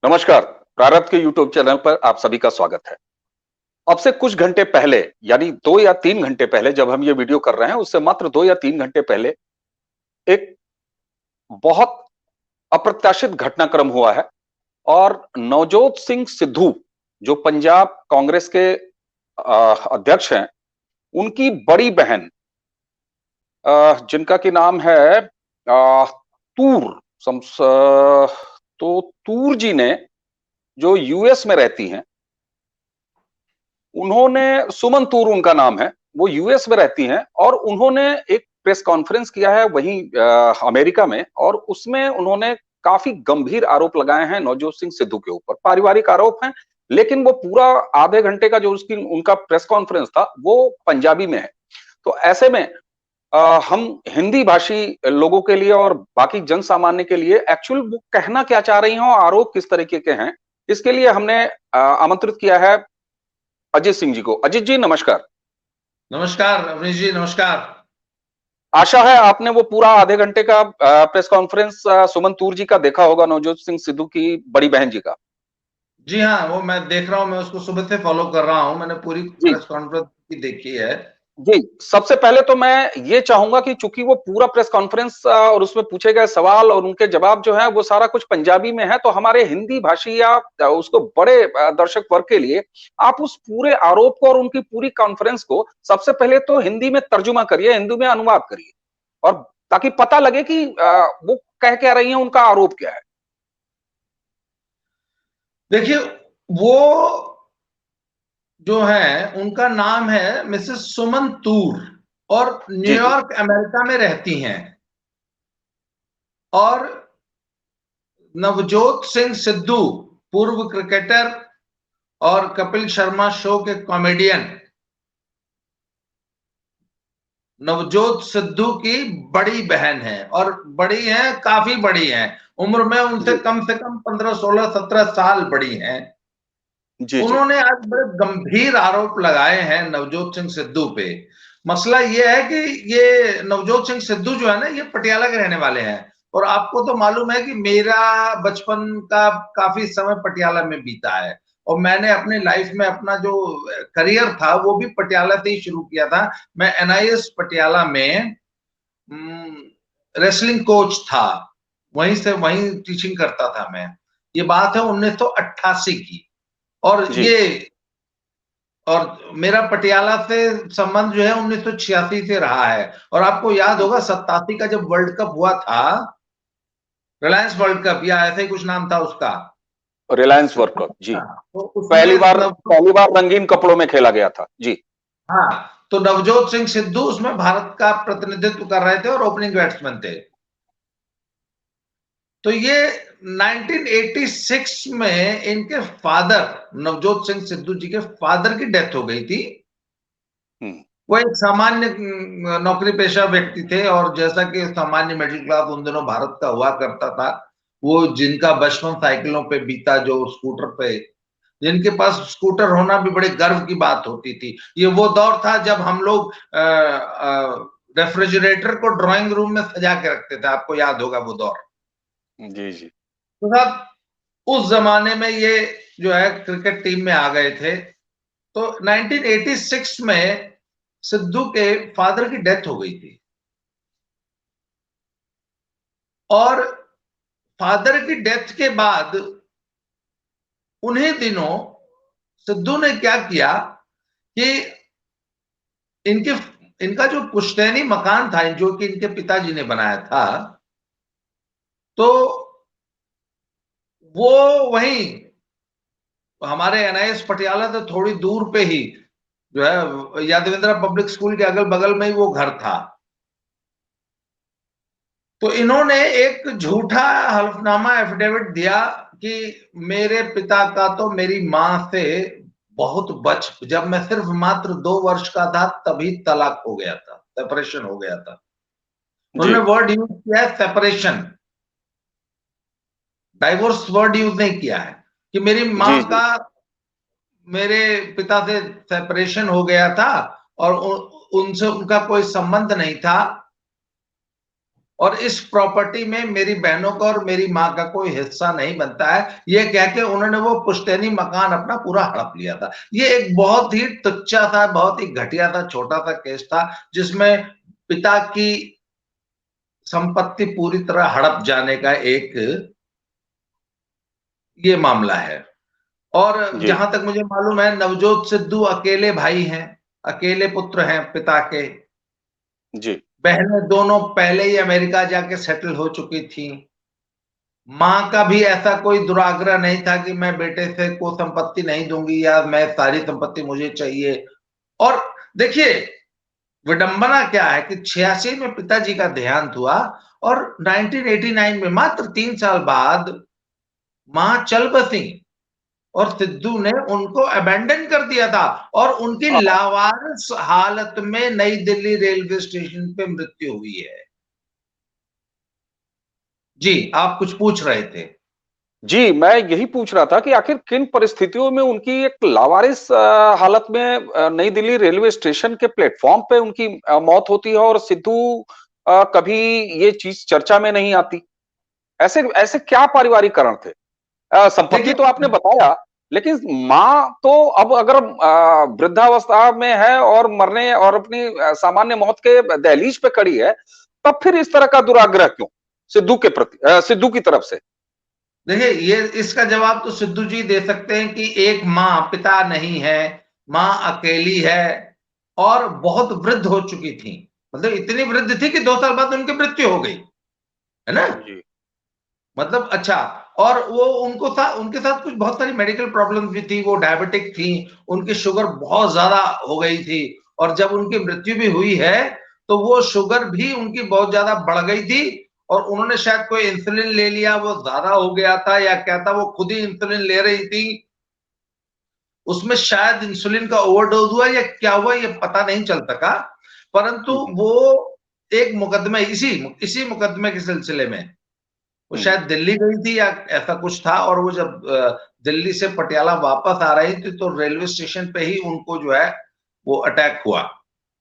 नमस्कार। प्रारब्ध के यूट्यूब चैनल पर आप सभी का स्वागत है। अब से कुछ घंटे पहले, यानी 2 या 3 घंटे पहले जब हम ये वीडियो कर रहे हैं, उससे मात्र 2 या 3 घंटे पहले एक बहुत अप्रत्याशित घटनाक्रम हुआ है और नवजोत सिंह सिद्धू, जो पंजाब कांग्रेस के अध्यक्ष हैं, उनकी बड़ी बहन जिनका कि नाम है तूर तो तूर जी ने, जो यूएस में रहती हैं, उन्होंने सुमन तूर उनका नाम है, वो यूएस में रहती हैं और उन्होंने एक प्रेस कॉन्फ्रेंस किया है वहीं अमेरिका में और उसमें उन्होंने काफी गंभीर आरोप लगाए हैं नवजोत सिंह सिद्धू के ऊपर। पारिवारिक आरोप हैं, लेकिन वो पूरा आधे घंटे का जो उसकी उनका प्रेस कॉन्फ्रेंस था वो पंजाबी में है। तो ऐसे में हम हिंदी भाषी लोगों के लिए और बाकी जन सामान्य के लिए एक्चुअल वो कहना क्या चाह रही हैं और आरोप किस तरीके के हैं, इसके लिए हमने आमंत्रित किया है अजीत सिंह जी को। अजीत जी नमस्कार। नमस्कार अवनीश जी, नमस्कार। आशा है आपने वो पूरा आधे घंटे का प्रेस कॉन्फ्रेंस सुमन तूर जी का देखा होगा, नवजोत सिंह सिद्धू की बड़ी बहन जी का। जी हाँ, वो मैं देख रहा हूँ, मैं उसको सुबह से फॉलो कर रहा हूँ। मैंने पूरी जी प्रेस कॉन्फ्रेंस की देखी है। जी, सबसे पहले तो मैं ये चाहूंगा कि चूंकि वो पूरा प्रेस कॉन्फ्रेंस और उसमें पूछे गए सवाल और उनके जवाब जो है वो सारा कुछ पंजाबी में है, तो हमारे हिंदी भाषी या उसको बड़े दर्शक वर्ग के लिए आप उस पूरे आरोप को और उनकी पूरी कॉन्फ्रेंस को सबसे पहले तो हिंदी में तर्जुमा करिए, हिंदी में अनुवाद करिए, और ताकि पता लगे कि वो कह क्या रही हैं, उनका आरोप क्या है। देखिए, वो जो है उनका नाम है मिसेस सुमन तूर और जी जी। न्यूयॉर्क अमेरिका में रहती हैं। और नवजोत सिंह सिद्धू पूर्व क्रिकेटर और कपिल शर्मा शो के कॉमेडियन नवजोत सिद्धू की बड़ी बहन है, और बड़ी है, काफी बड़ी है। उम्र में उनसे जी कम से कम 15, 16, 17 साल बड़ी हैं। जी। जी उन्होंने आज बड़े गंभीर आरोप लगाए हैं नवजोत सिंह सिद्धू पे। मसला ये है कि ये नवजोत सिंह सिद्धू जो है ना, ये पटियाला के रहने वाले हैं। और आपको तो मालूम है कि मेरा बचपन का काफी समय पटियाला में बीता है, और मैंने अपनी लाइफ में अपना जो करियर था वो भी पटियाला से ही शुरू किया था। मैं एनआईएस पटियाला में रेसलिंग कोच था, वहीं से वहीं टीचिंग करता था मैं। ये बात है 1988 की। और जी। ये और मेरा पटियाला से संबंध जो है 1986 से रहा है। और आपको याद होगा 87 का जब वर्ल्ड कप हुआ था, रिलायंस वर्ल्ड कप या ऐसे ही कुछ नाम था उसका। रिलायंस वर्ल्ड कप जी। तो उसमें पहली बार रंगीन कपड़ों में खेला गया था जी। हाँ, तो नवजोत सिंह सिद्धू उसमें भारत का प्रतिनिधित्व कर रहे थे और ओपनिंग बैट्समैन थे। तो ये 1986 में इनके फादर, नवजोत सिंह सिद्धू जी के फादर की डेथ हो गई थी। हम्म। वो एक सामान्य नौकरी पेशा व्यक्ति थे, और जैसा कि सामान्य मिडिल क्लास उन दिनों भारत का हुआ करता था, वो जिनका बचपन साइकिलों पे बीता, जो स्कूटर पे, जिनके पास स्कूटर होना भी बड़े गर्व की बात होती थी। ये वो दौर था जब हम लोग रेफ्रिजरेटर को ड्राइंग रूम में सजा के रखते थे, आपको याद होगा वो दौर। जी जी। तो साहब उस जमाने में ये जो है क्रिकेट टीम में आ गए थे। तो 1986 में सिद्धू के फादर की डेथ हो गई थी, और फादर की डेथ के बाद उन्हीं दिनों सिद्धू ने क्या किया कि इनके इनका जो पुश्तैनी मकान था, जो कि इनके पिताजी ने बनाया था, तो वो वहीं हमारे एनआईएस पटियाला से थोड़ी दूर पे ही जो है यादवेंद्रा पब्लिक स्कूल के अगल बगल में ही वो घर था। तो इन्होंने एक झूठा हल्फनामा एफिडेविट दिया कि मेरे पिता का तो मेरी मां से बहुत जब मैं सिर्फ मात्र 2 वर्ष का था तभी तलाक हो गया था, सेपरेशन हो गया था। जी उन्होंने वर्ड यूज किया है सेपरेशन, डाइवोर्स वर्ड यूज नहीं किया है। कि मेरी मां जी। जी का मेरे पिता से सेपरेशन हो गया था, और उनसे उनका कोई संबंध नहीं था। और इस प्रॉपर्टी में मेरी बहनों का और मेरी माँ का कोई हिस्सा नहीं बनता है, ये कह के उन्होंने वो पुश्तैनी मकान अपना पूरा हड़प लिया था। ये एक बहुत ही तुच्चा था, बहुत ही घटिया था, छोटा सा केस था, जिसमें पिता की संपत्ति पूरी तरह हड़प जाने का एक ये मामला है। और जी जहां तक मुझे मालूम है, नवजोत सिद्धू अकेले भाई हैं, अकेले पुत्र हैं पिता के। जी बहनें दोनों पहले ही अमेरिका जाके सेटल हो चुकी थी। माँ का भी ऐसा कोई दुराग्रह नहीं था कि मैं बेटे से को संपत्ति नहीं दूंगी या मैं सारी संपत्ति मुझे चाहिए। और देखिए, विडंबना क्या है कि 86 में पिताजी का देहांत हुआ और 1989 में मात्र 3 साल बाद माँ चल बसी और सिद्धू ने उनको अबेंडन कर दिया था और उनकी हाँ हाँ। लावारिस हालत में नई दिल्ली रेलवे स्टेशन पे मृत्यु हुई है। जी, आप कुछ पूछ रहे थे। जी, मैं यही पूछ रहा था कि आखिर किन परिस्थितियों में उनकी एक लावारिस हालत में नई दिल्ली रेलवे स्टेशन के प्लेटफ़ॉर्म पे उनकी मौत होती है और सिद्धू कभी ये चीज़ चर्चा में नहीं आती। ऐसे ऐसे क्या पारिवारिक कारण थे? संपत्ति देखिए, तो आपने बताया, लेकिन माँ तो अब अगर वृद्धावस्था में है और मरने और अपनी सामान्य मौत के दहलीज पे खड़ी है, तब फिर इस तरह का दुराग्रह क्यों? सिद्धू के प्रति सिद्धू की तरफ से? देखिए, ये इसका जवाब तो सिद्धू जी दे सकते हैं कि एक माँ, पिता नहीं है, माँ अकेली है और बहुत वृद्ध हो चुकी थी। मतलब इतनी वृद्ध थी कि 2 साल बाद उनकी मृत्यु हो गई, है ना? जी। मतलब अच्छा, और वो उनके साथ कुछ बहुत सारी मेडिकल प्रॉब्लम्स भी थी, वो डायबिटिक थी, उनकी शुगर बहुत ज़्यादा हो गई थी और जब उनकी मृत्यु भी हुई है, तो वो शुगर भी उनकी बहुत ज़्यादा बढ़ गई थी और उन्होंने शायद कोई इंसुलिन ले लिया, वो ज़्यादा हो गया था या क्या था, वो खुद ही इंसुलिन ले रही थी। उसमें शायद इंसुलिन का ओवरडोज़ हुआ या क्या हुआ, ये पता नहीं चल सका। परंतु हुँ, हुँ, वो एक मुकदमे इसी मुकदमे के सिलसिले में वो हुँ, शायद दिल्ली गई थी या ऐसा कुछ था और वो जब दिल्ली से पटियाला वापस आ रही थी तो रेलवे स्टेशन पे ही उनको जो है वो अटैक हुआ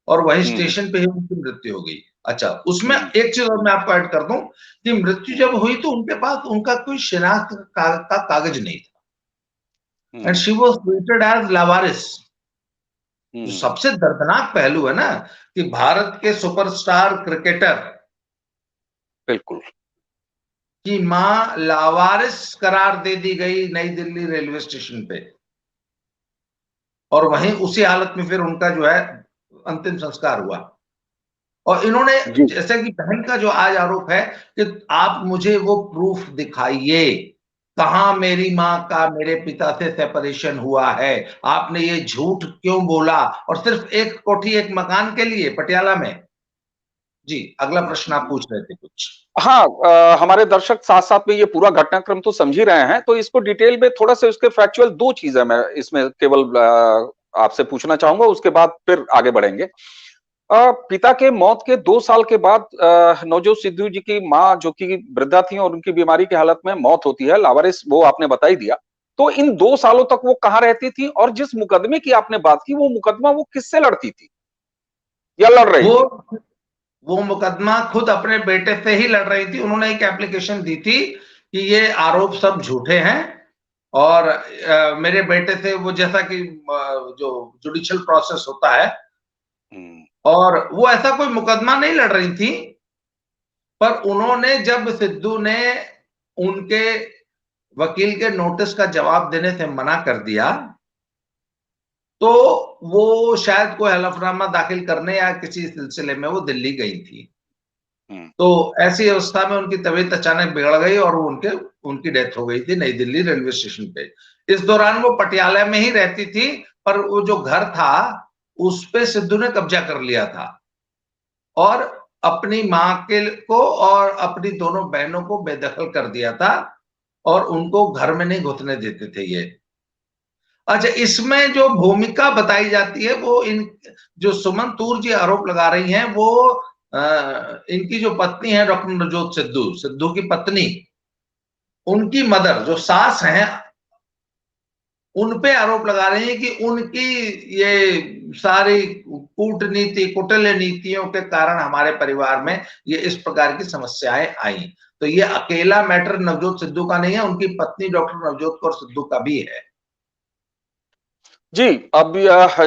और वही हुँ, हुँ, स्टेशन पे ही उनकी मृत्यु हो गई। अच्छा, उसमें हुँ, एक चीज़ और मैं आपको ऐड कर दूँ कि मृत्यु जब हुई तो उनके पास उनका कोई शिनाख्त का कागज नहीं था and hmm, she was treated as लावारिस। जो हुँ, सबसे दर्दनाक पहलू है ना कि भारत के सुपरस्टार क्रिकेटर बिल्कुल। की माँ लावारिस करार दे दी गई नई दिल्ली रेलवे स्टेशन पे और वहीं उसी हालत में फिर उनका जो है अंतिम संस्कार हुआ। और इन्होंने जी। जैसे कि बहन का जो आज आरोप है कि आप मुझे वो प्रूफ दिखाइए, कहाँ मेरी माँ का मेरे पिता से सेपरेशन हुआ है? आपने ये झूठ क्यों बोला? और सिर्फ एक कोठी, एक मकान के लिए पटियाला में। जी, अगला प्रश्न आप पूछ रहे थे कुछ। हाँ, हमारे दर्शक साथ-साथ में ये पूरा घटनाक्रम तो समझ ही रहे हैं, तो इसको डिटेल में थोड़ा-सा उसके फैक्चुअल 2 चीज़ें मैं इसमें केवल आपसे पूछना चाहूँगा, उसके बाद फिर आगे बढ़ेंगे। पिता के मौत के 2 साल के बाद नवजोत सिद्धू जी की माँ जो कि वृद्धा थीं और उनकी बीमारी की हालत में मौत होती है, लावारिस वो आपने बता ही दिया। तो इन 2 सालों तक वो कहाँ रहती थी और जिस मुकदमे की आपने बात की, वो मुकदमा वो किससे लड़ती थी या लड़ रही वो थी? वो मुकदमा खुद अपने बेटे से ही लड़ रही थी। उन्होंने एक एप्लीकेशन दी थी कि ये आरोप सब झूठे हैं और मेरे बेटे से वो जैसा कि जो जुडिशियल प्रोसेस होता है हुँ, और वो ऐसा कोई मुकदमा नहीं लड़ रही थी, पर उन्होंने जब सिद्धू ने उनके वकील के नोटिस का जवाब देने से मना कर दिया, तो वो शायद कोई हलफनामा दाखिल करने या किसी सिलसिले में वो दिल्ली गई थी। हुँ, तो ऐसी अवस्था में उनकी तबीयत अचानक बिगड़ गई और वो उनकी डेथ हो गई थी नई दिल्ली रेलवे स्टेशन पे। इस दौरान वो पटियाला में ही रहती थी, पर वो जो घर था, उस पे सिद्धू ने कब्जा कर लिया था और अपनी माँ के को और अपनी दोनों बहनों को बेदखल कर दिया था और उनको घर में नहीं घुसने देते थे ये। अच्छा, इसमें जो भूमिका बताई जाती है वो इन जो सुमन तूर जी आरोप लगा रही हैं वो इनकी जो पत्नी है डॉक्टर नवजोत सिद्धू, सिद्धू की पत्नी, उनकी मदर जो सास हैं उन पे आरोप लगा रही हैं कि उनकी ये सारी कूटनीति कुटिल नीतियों के कारण हमारे परिवार में ये इस प्रकार की समस्याएं आई। तो ये अकेला मैटर नवजोत सिद्धू का नहीं है, उनकी पत्नी डॉक्टर नवजोत कौर सिद्धू का भी है। जी, अब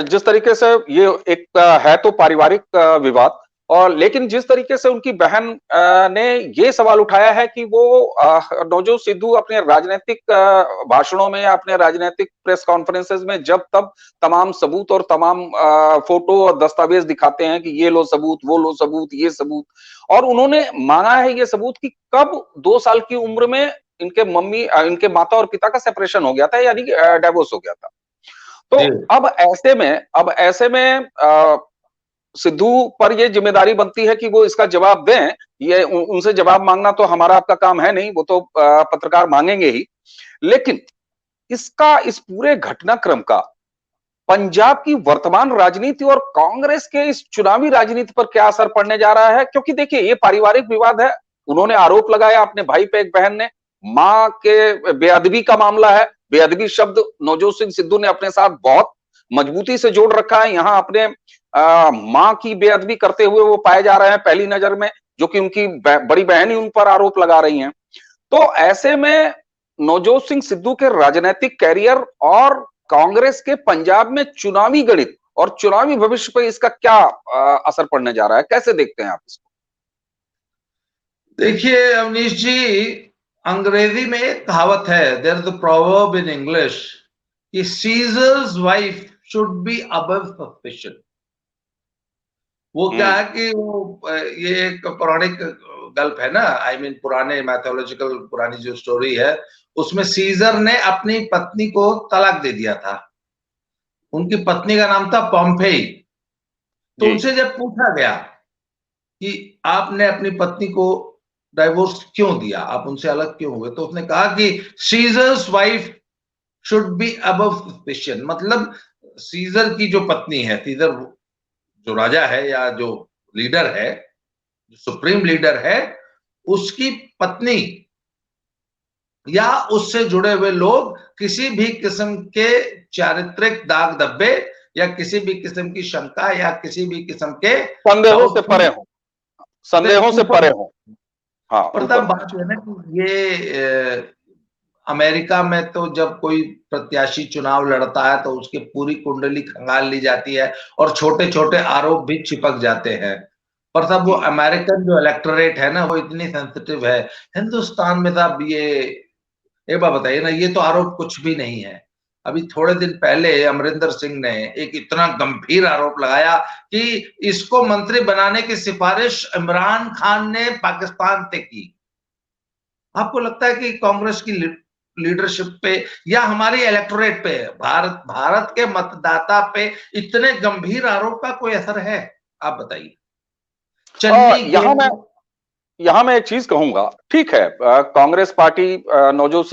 जिस तरीके से ये एक है तो पारिवारिक विवाद, और लेकिन जिस तरीके से उनकी बहन ने ये सवाल उठाया है कि वो नवजोत सिद्धू अपने राजनीतिक भाषणों में या अपने राजनीतिक प्रेस कॉन्फ्रेंसेस में जब तब तमाम सबूत और तमाम फोटो और दस्तावेज दिखाते हैं कि ये लो सबूत, वो लो सबूत, ये सबूत, और उन्होंने मांगा है ये सबूत कि कब 2 साल की उम्र में इनके माता और पिता का सेपरेशन हो गया था, यानी कि डिवोर्स हो गया था। तो जी। अब ऐसे में सिद्धू पर ये जिम्मेदारी बनती है कि वो इसका जवाब दें। ये उनसे जवाब मांगना तो हमारा आपका काम है नहीं, वो तो पत्रकार मांगेंगे ही। लेकिन इस पूरे घटनाक्रम का पंजाब की वर्तमान राजनीति और कांग्रेस के इस चुनावी राजनीति पर क्या असर पड़ने जा रहा है? क्योंकि देखिए, ये पारिवारिक विवाद है। उन्होंने आरोप लगाया अपने भाई पे, एक बहन ने, मां के बेअदबी का मामला है। बेअदबी शब्द नवजोत सिंह सिद्धू ने अपने साथ बहुत मजबूती से जोड़ रखा है। यहां अपने मां की बेअदबी करते हुए वो पाए जा रहे हैं पहली नजर में, जो कि उनकी बड़ी बहन ही उन पर आरोप लगा रही हैं। तो ऐसे में नवजोत सिंह सिद्धू के राजनीतिक कैरियर और कांग्रेस के पंजाब में चुनावी गणित और चुनावी भविष्य पर इसका क्या असर पड़ने जा रहा है? कैसे देखते हैं आप इसको? देखिए अवनीश जी, अंग्रेजी में एक कहावत है, there is a proverb in English कि Caesar's wife should be above suspicion. वो क्या है कि ये एक पौराणिक गल्प है ना, आई मीन पुराने मैथोलॉजिकल पुरानी जो स्टोरी है, उसमें सीजर ने अपनी पत्नी को तलाक दे दिया था। उनकी पत्नी का नाम था पॉम्पेई। तो जी। उनसे जब पूछा गया कि आपने अपनी पत्नी को डाइवोर्स क्यों दिया, आप उनसे अलग क्यों हुए, तो उसने कहा कि Caesar's wife should be above suspicion. मतलब सीजर की जो पत्नी है, सीजर जो राजा है या जो लीडर है, जो सुप्रीम लीडर है, उसकी पत्नी या उससे जुड़े हुए लोग किसी भी किस्म के चारित्रिक दाग धब्बे या किसी भी किस्म की शंका या किसी भी किस्म के संदेहों से परे डाउटफुल हो, संदेहों से ऊपर। परे हो। हाँ, पर ऊपर तब हो। बात है ना कि ये अमेरिका में तो जब कोई प्रत्याशी चुनाव लड़ता है तो उसकी पूरी कुंडली खंगाल ली जाती है और छोटे छोटे आरोप भी चिपक जाते हैं। पर तब वो अमेरिकन जो इलेक्टोरेट है ना, वो इतनी सेंसिटिव है। हिंदुस्तान में साहब ये एक बात बताइए ना, ये तो आरोप कुछ भी नहीं है। अभी थोड़े दिन पहले अमरिंदर सिंह ने एक इतना गंभीर आरोप लगाया कि इसको मंत्री बनाने की सिफारिश इमरान खान ने पाकिस्तान से की। आपको लगता है कि कांग्रेस की लीडरशिप पे या हमारी इलेक्टोरेट पे, भारत भारत के मतदाता पे इतने गंभीर आरोप का कोई असर है? आप बताइए। चन्नी यहाँ मैं गेंद। यहाँ मैं एक चीज कहूंगा। ठीक है, कांग्रेस पार्टी, नवजोत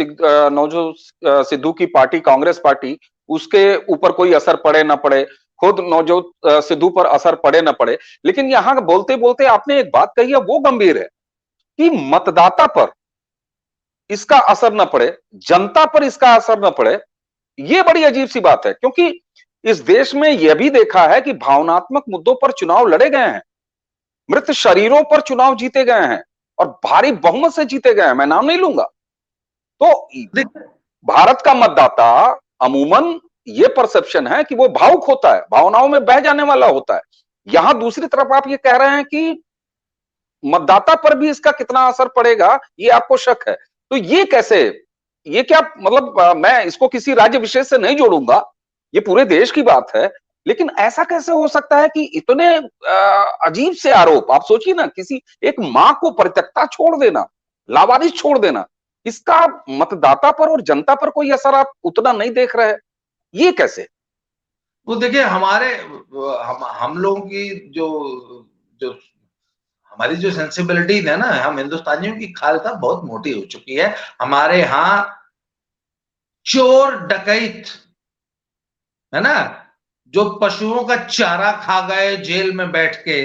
सिद्धू की पार्टी कांग्रेस पार्टी, उसके ऊपर कोई असर पड़े ना पड़े, खुद नवजोत सिद्धू पर असर पड़े ना पड़े, लेकिन यहाँ बोलते बोलते आपने एक बात कही है, वो गंभीर है कि मतदाता पर इसका असर न पड़े, जनता पर इसका असर न पड़े। ये बड़ी अजीब सी बात है, क्योंकि इस देश में यह भी देखा है कि भावनात्मक मुद्दों पर चुनाव लड़े गए हैं, मृत शरीरों पर चुनाव जीते गए हैं, और भारी बहुमत से जीते गए हैं। मैं नाम नहीं लूंगा। तो भारत का मतदाता अमूमन ये परसेप्शन है कि वो भावुक होता है, भावनाओं में बह जाने वाला होता है। यहां दूसरी तरफ आप ये कह रहे हैं कि मतदाता पर भी इसका कितना असर पड़ेगा, ये आपको शक है। तो ये कैसे, ये क्या मतलब, मैं इसको किसी राज्य विशेष से नहीं जोड़ूंगा, ये पूरे देश की बात है। लेकिन ऐसा कैसे हो सकता है कि इतने अजीब से आरोप, आप सोचिए ना, किसी एक मां को परित्यक्ता छोड़ देना, लावारिस छोड़ देना, इसका मतदाता पर और जनता पर कोई असर आप उतना नहीं देख रहे हैं, ये कैसे? वो देखिए हमारे हम लोगों की जो जो हमारी जो सेंसिबिलिटी है ना, हम हिंदुस्तानियों की खालसा बहुत मोटी हो चुकी है। हमारे यहाँ चोर डकैत है ना, जो पशुओं का चारा खा गए जेल में बैठ के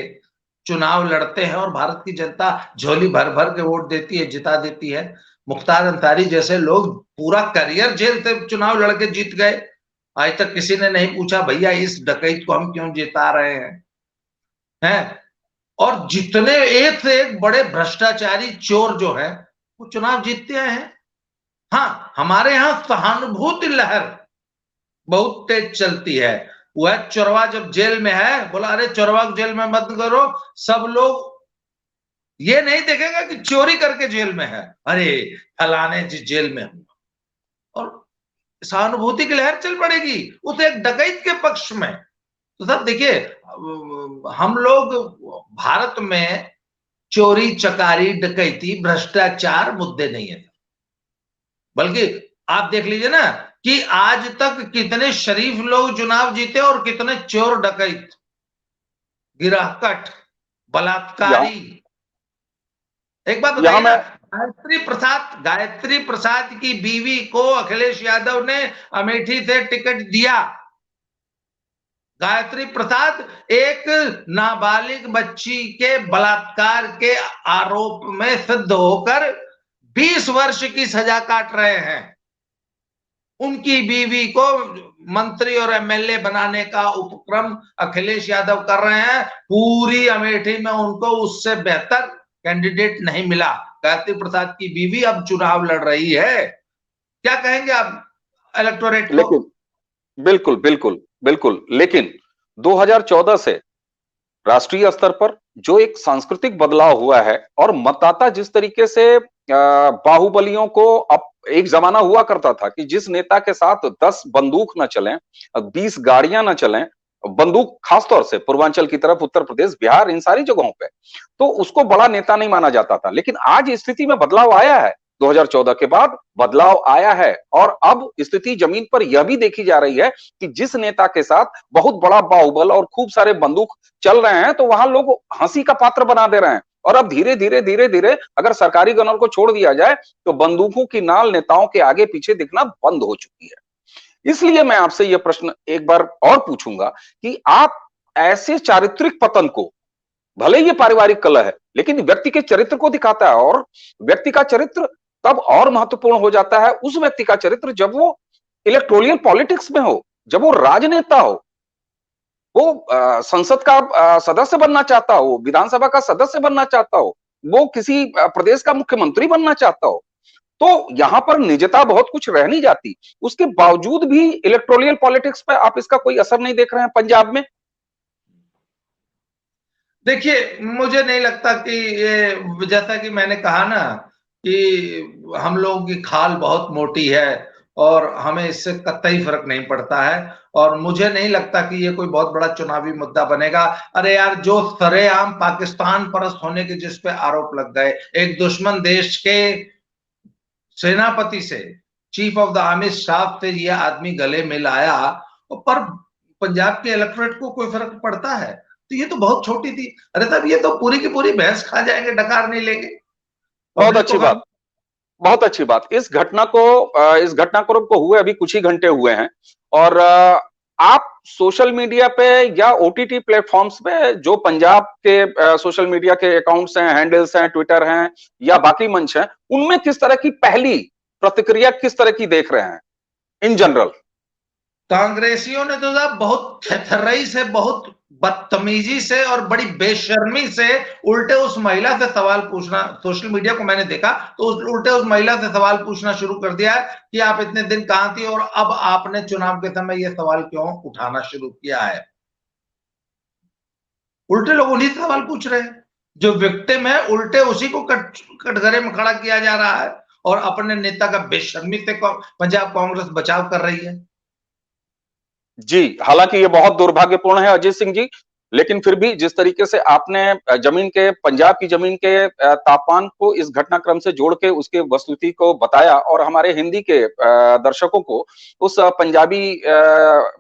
चुनाव लड़ते हैं और भारत की जनता झोली भर भर के वोट देती है, जिता देती है। मुख्तार अंसारी जैसे लोग पूरा करियर जेल से चुनाव लड़के जीत गए। आज तक किसी ने नहीं पूछा भैया इस डकैत को हम क्यों जिता रहे हैं। और जितने एक से एक बड़े भ्रष्टाचारी चोर जो है वो चुनाव जीतते आए हैं। हाँ, हमारे यहां सहानुभूति लहर बहुत तेज चलती है। वह चोरवा जब जेल में है, बोला अरे चोरवा को जेल में मत करो, सब लोग ये नहीं देखेगा कि चोरी करके जेल में है, अरे फलाने जी जेल में हूं, और सहानुभूति की लहर चल पड़ेगी उस एक डकैत के पक्ष में। तो साहब देखिए, हम लोग भारत में चोरी चकारी डकैती भ्रष्टाचार मुद्दे नहीं है, बल्कि आप देख लीजिए ना कि आज तक कितने शरीफ लोग चुनाव जीते और कितने चोर डकैत, गिरहकट, बलात्कारी। एक बात बताइए ना, गायत्री प्रसाद की बीवी को अखिलेश यादव ने अमेठी से टिकट दिया। गायत्री प्रसाद एक नाबालिग बच्ची के बलात्कार के आरोप में सिद्ध होकर 20 वर्ष की सजा काट रहे हैं। उनकी बीवी को मंत्री और एमएलए बनाने का उपक्रम अखिलेश यादव कर रहे हैं। पूरी अमेठी में उनको उससे बेहतर कैंडिडेट नहीं मिला। गायत्री प्रसाद की बीवी अब चुनाव लड़ रही है। क्या कहेंगे आप इलेक्टोरेट को? लेकिन बिल्कुल बिल्कुल बिल्कुल, लेकिन 2014 से राष्ट्रीय स्तर पर जो एक सांस्कृतिक बदलाव हुआ है और मतदाता जिस तरीके से बाहुबलियों को, अब एक जमाना हुआ करता था कि जिस नेता के साथ 10 बंदूक न चलें, 20 गाड़ियां न चलें, बंदूक खासतौर से पूर्वांचल की तरफ, उत्तर प्रदेश, बिहार, इन सारी जगहों पे, तो उसको बड़ा नेता नहीं माना जाता था। लेकिन आज स्थिति में बदलाव आया है, 2014 के बाद बदलाव आया है, और अब स्थिति जमीन पर यह भी देखी जा रही है कि जिस नेता के साथ बहुत बड़ा बाहुबल और खूब सारे बंदूक चल रहे हैं, तो वहां लोग हंसी का पात्र बना दे रहे हैं। और अब धीरे धीरे धीरे धीरे अगर सरकारी गनर को छोड़ दिया जाए तो बंदूकों की नाल नेताओं के आगे पीछे दिखना बंद हो चुकी है। इसलिए मैं आपसे यह प्रश्न एक बार और पूछूंगा कि आप ऐसे चारित्रिक पतन को, भले ही ये पारिवारिक कलह है, लेकिन व्यक्ति के चरित्र को दिखाता है, और व्यक्ति का चरित्र तब और महत्वपूर्ण हो जाता है, उस व्यक्ति का चरित्र जब वो इलेक्टोरल पॉलिटिक्स में हो, जब वो राजनेता हो, वो संसद का सदस्य बनना चाहता हो, विधानसभा का सदस्य बनना चाहता हो, वो किसी प्रदेश का मुख्यमंत्री बनना चाहता हो, तो यहां पर निजता बहुत कुछ रह नहीं जाती। उसके बावजूद भी इलेक्टोरल पॉलिटिक्स पे आप इसका कोई असर नहीं देख रहे हैं पंजाब में? देखिए, मुझे नहीं लगता कि ये, जैसा कि मैंने कहा ना कि हम लोगों की खाल बहुत मोटी है और हमें इससे कतई फर्क नहीं पड़ता है, और मुझे नहीं लगता कि ये कोई बहुत बड़ा चुनावी मुद्दा बनेगा। अरे यार, जो सरेआम पाकिस्तान परस्त होने के जिस पे आरोप लग गए, एक दुश्मन देश के सेनापति से, chief of the army staff से ये आदमी गले मिल आया, पर पंजाब के इलेक्टोरेट को कोई फर्क पड़ता है? तो ये तो बहुत छोटी थी। अरे साहब, ये तो पूरी की पूरी भैंस खा जाएंगे, डकार नहीं लेंगे। बहुत अच्छी बात, बहुत अच्छी बात। इस घटनाक्रम को हुए अभी कुछ ही घंटे हुए हैं, और आप सोशल मीडिया पे या ओटीटी प्लेटफॉर्म्स पे जो पंजाब के सोशल मीडिया के अकाउंट्स हैं, हैंडल्स हैं, ट्विटर हैं या बाकी मंच हैं, उनमें किस तरह की पहली प्रतिक्रिया, किस तरह की देख रहे हैं इन जनरल? कांग्रेसियों ने तो साहब बहुत थरथरई से, बहुत बदतमीजी से और बड़ी बेशर्मी से उल्टे उस महिला से सवाल पूछना, सोशल मीडिया को मैंने देखा तो उल्टे उस महिला से सवाल पूछना शुरू कर दिया है कि आप इतने दिन कहां थी और अब आपने चुनाव के समय यह सवाल क्यों उठाना शुरू किया है। उल्टे लोग उन्हीं से सवाल पूछ रहे हैं, जो विक्टिम है उल्टे उसी को कटघरे में खड़ा किया जा रहा है, और अपने नेता का बेशर्मी से पंजाब कांग्रेस बचाव कर रही है। जी, हालांकि ये बहुत दुर्भाग्यपूर्ण है अजीत सिंह जी, लेकिन फिर भी जिस तरीके से आपने जमीन के, पंजाब की जमीन के तापमान को इस घटनाक्रम से जोड़ के उसके वस्तुस्थिति को बताया, और हमारे हिंदी के दर्शकों को उस पंजाबी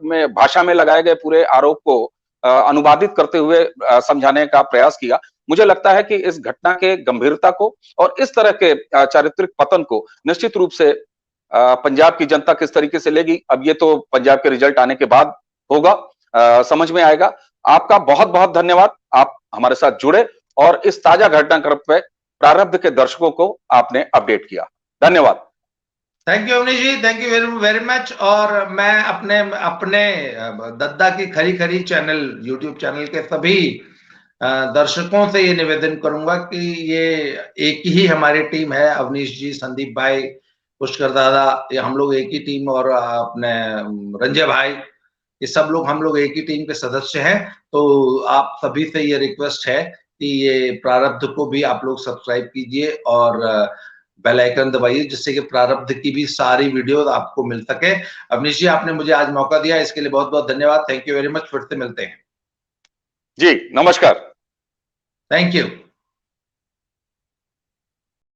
में भाषा में लगाए गए पूरे आरोप को अनुवादित करते हुए समझाने का प्रयास किया, मुझे लगता है कि इस घटना के गंभीरता को और इस तरह के चारित्रिक पतन को निश्चित रूप से पंजाब की जनता किस तरीके से लेगी, अब ये तो पंजाब के रिजल्ट आने के बाद होगा, समझ में आएगा। आपका बहुत बहुत धन्यवाद, आप हमारे साथ जुड़े और इस ताजा घटनाक्रम पे प्रारब्ध के दर्शकों को आपने अपडेट किया। धन्यवाद। Thank you Avnish ji, thank you very very much. और मैं अपने अपने दद्दा की खरी खरी चैनल, यूट्यूब चैनल के सभी दर्शकों से ये निवेदन करूंगा कि ये एक ही हमारी टीम है, अवनीश जी, संदीप भाई, पुष्कर दादा, ये हम लोग एक ही टीम, और अपने रंजय भाई, ये सब लोग हम लोग एक ही टीम के सदस्य हैं। तो आप सभी से ये रिक्वेस्ट है कि ये प्रारब्ध को भी आप लोग सब्सक्राइब कीजिए और बेल आइकन दबाइए, जिससे कि प्रारब्ध की भी सारी वीडियो आपको मिल सके। अवनीश जी, आपने मुझे आज मौका दिया, इसके लिए बहुत बहुत धन्यवाद। Thank you very much. फिर से मिलते हैं। जी, नमस्कार। Thank you.